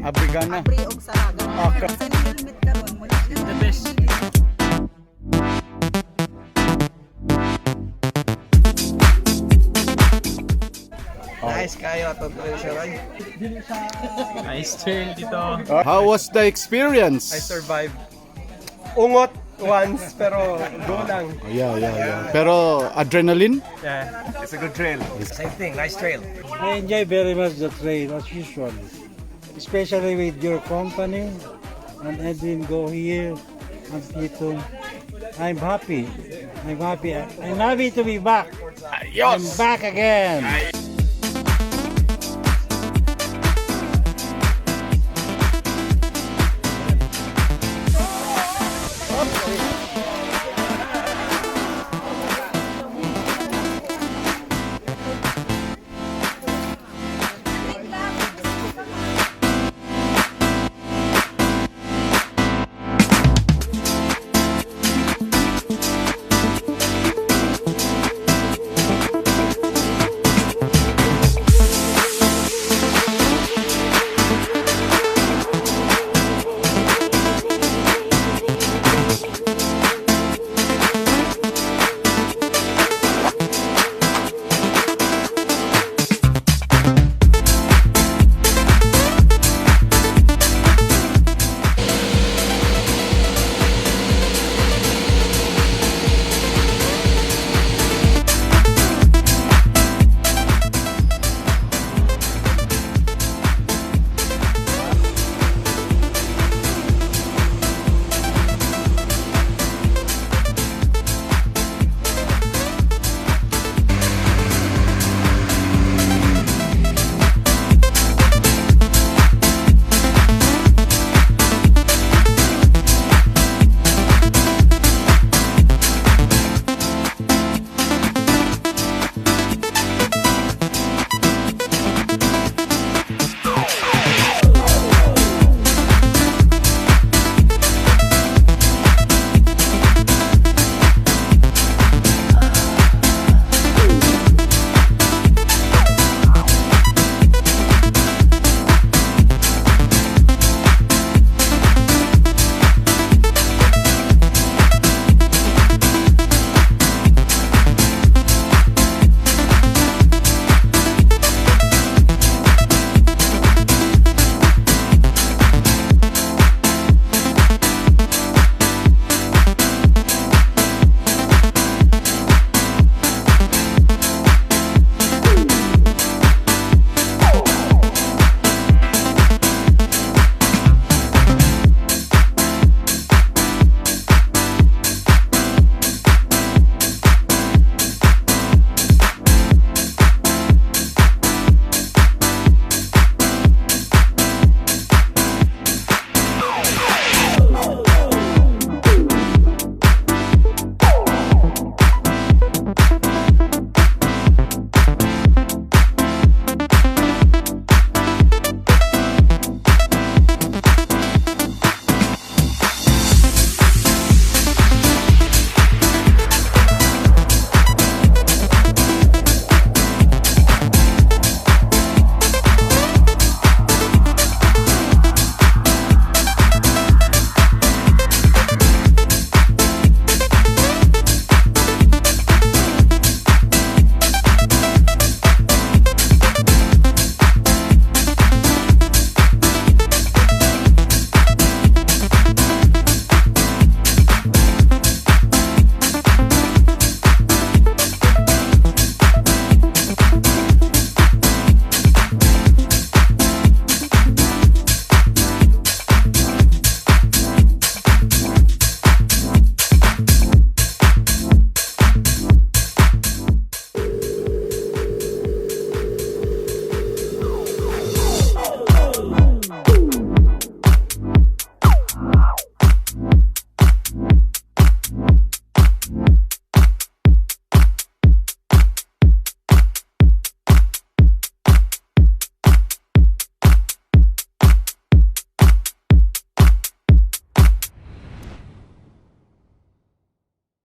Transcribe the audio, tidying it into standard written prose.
Abrigana. Abri og Saraga. Okay. Sa helmet karon mo na siya. The best. Nice kayo atong tradisyon. Nice trail dito. How was the experience? I survived. Ungot once pero go lang. Oh, yeah. Pero adrenaline? Yeah, it's a good trail. Same thing, nice trail. I enjoy very much the trail as usual, especially with your company and Edwin go here and Tito. I'm happy. I'm happy to be back. I'm back again.